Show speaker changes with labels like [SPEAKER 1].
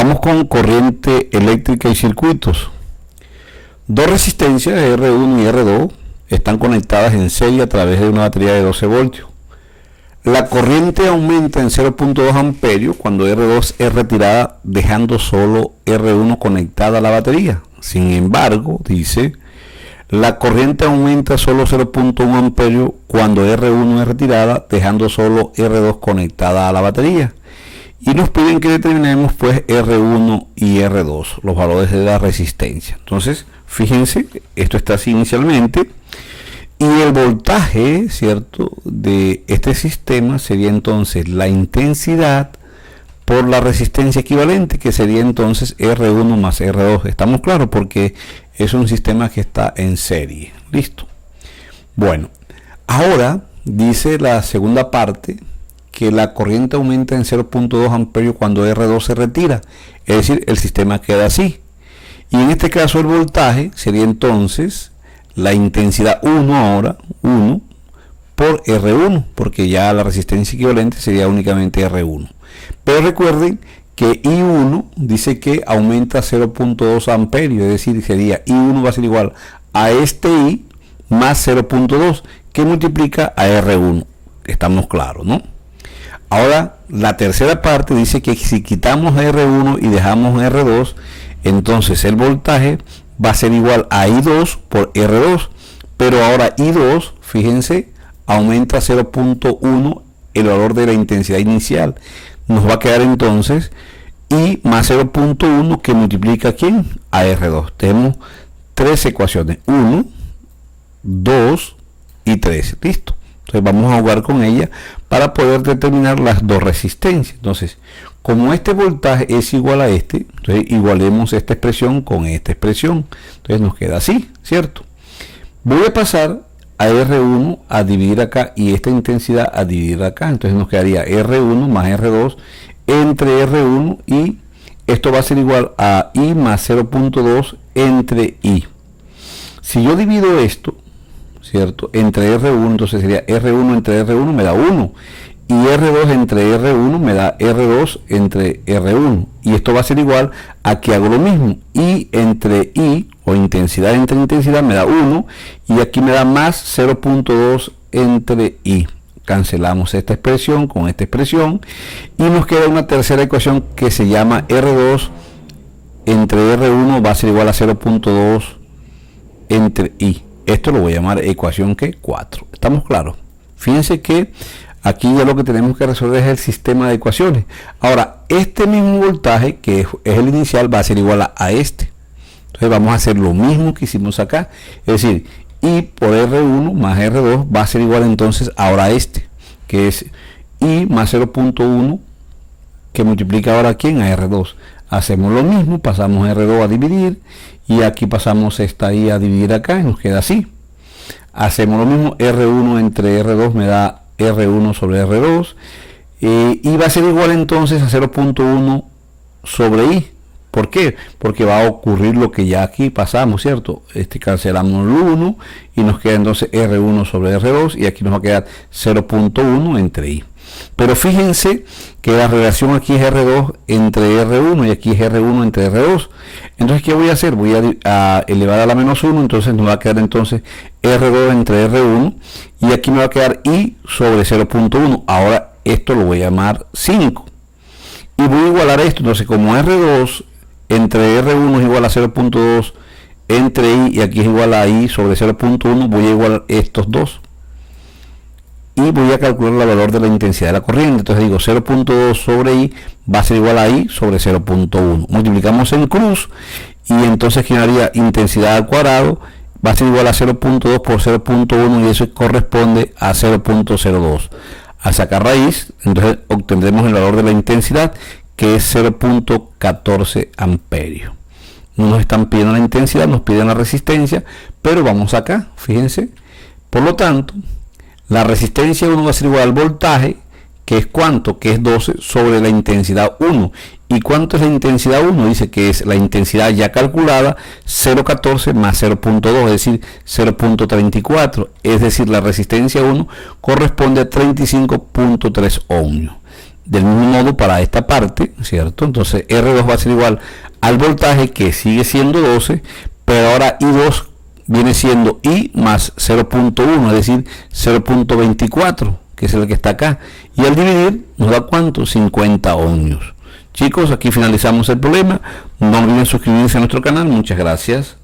[SPEAKER 1] Vamos con corriente eléctrica y circuitos. Dos resistencias R1 y R2 están conectadas en serie a través de una batería de 12 voltios. La corriente aumenta en 0.2 amperios cuando R2 es retirada, dejando solo R1 conectada a la batería. Sin embargo, dice, la corriente aumenta solo 0.1 amperios cuando R1 es retirada, dejando solo R2 conectada a la batería. Y nos piden que determinemos pues R1 y R2, los valores de la resistencia. Entonces, fíjense, esto está así inicialmente. Y el voltaje, ¿cierto?, de este sistema sería entonces la intensidad por la resistencia equivalente, que sería entonces R1 más R2. ¿Estamos claros? Porque es un sistema que está en serie. Listo. Bueno, ahora dice la segunda parte que la corriente aumenta en 0.2 amperios cuando R2 se retira. Es decir, el sistema queda así. Y en este caso el voltaje sería entonces la intensidad 1 ahora, 1 por R1, porque ya la resistencia equivalente sería únicamente R1. Pero recuerden que I1 dice que aumenta 0.2 amperios, es decir, sería I1 va a ser igual a este I más 0.2 que multiplica a R1. Estamos claros, ¿no? Ahora, la tercera parte dice que si quitamos R1 y dejamos R2, entonces el voltaje va a ser igual a I2 por R2, pero ahora I2, fíjense, aumenta 0.1 el valor de la intensidad inicial. Nos va a quedar entonces I más 0.1 que multiplica ¿a quién? A R2. Tenemos tres ecuaciones, 1, 2 y 3. Listo. Entonces vamos a jugar con ella para poder determinar las dos resistencias. Entonces, como este voltaje es igual a este, entonces igualemos esta expresión con esta expresión. Entonces nos queda así, ¿cierto? Voy a pasar a R1 a dividir acá y esta intensidad a dividir acá. Entonces nos quedaría R1 más R2 entre R1 y esto va a ser igual a I más 0.2 entre I. Si yo divido esto, ¿cierto?, entre R1, entonces sería R1 entre R1 me da 1 y R2 entre R1 me da R2 entre R1, y esto va a ser igual a que hago lo mismo, I entre I o intensidad entre intensidad me da 1 y aquí me da más 0.2 entre I. Cancelamos esta expresión con esta expresión y nos queda una tercera ecuación que se llama R2 entre R1 va a ser igual a 0.2 entre I. Esto lo voy a llamar ecuación ¿qué? 4. ¿Estamos claros? Fíjense que aquí ya lo que tenemos que resolver es el sistema de ecuaciones. Ahora, este mismo voltaje, que es el inicial, va a ser igual a este. Entonces vamos a hacer lo mismo que hicimos acá. Es decir, I por R1 más R2 va a ser igual entonces ahora a este, que es I más 0.1 que multiplica ahora ¿a quién? A R2. Hacemos lo mismo, pasamos R2 a dividir y aquí pasamos esta I a dividir acá y nos queda así. Hacemos lo mismo, R1 entre R2 me da R1 sobre R2 y va a ser igual entonces a 0.1 sobre I. ¿Por qué? Porque va a ocurrir lo que ya aquí pasamos, ¿cierto? Cancelamos el 1 y nos queda entonces R1 sobre R2 y aquí nos va a quedar 0.1 entre I. Pero fíjense que la relación aquí es R2 entre R1 y aquí es R1 entre R2. Entonces, ¿qué voy a hacer? Voy a elevar a la menos 1, entonces nos va a quedar entonces R2 entre R1 y aquí me va a quedar I sobre 0.1. Ahora esto lo voy a llamar 5 y voy a igualar esto. Entonces, como R2 entre R1 es igual a 0.2 entre I y aquí es igual a I sobre 0.1, voy a igualar estos dos y voy a calcular el valor de la intensidad de la corriente. Entonces digo 0.2 sobre I va a ser igual a I sobre 0.1. Multiplicamos en cruz y entonces quedaría intensidad al cuadrado va a ser igual a 0.2 por 0.1 y eso corresponde a 0.02. Al sacar raíz, entonces obtendremos el valor de la intensidad, que es 0.14 amperios. No nos están pidiendo la intensidad, nos piden la resistencia, pero vamos acá, fíjense. Por lo tanto, la resistencia 1 va a ser igual al voltaje, que es ¿cuánto? Que es 12 sobre la intensidad 1. ¿Y cuánto es la intensidad 1? Dice que es la intensidad ya calculada, 0.14 más 0.2, es decir, 0.34. Es decir, la resistencia 1 corresponde a 35.3 ohmios. del mismo modo para esta parte, ¿cierto? Entonces R2 va a ser igual al voltaje, que sigue siendo 12, pero ahora I2 viene siendo I más 0.1, es decir, 0.24, que es el que está acá. Y al dividir nos da ¿cuánto? 50 ohmios. Chicos, aquí finalizamos el problema. No olviden suscribirse a nuestro canal. Muchas gracias.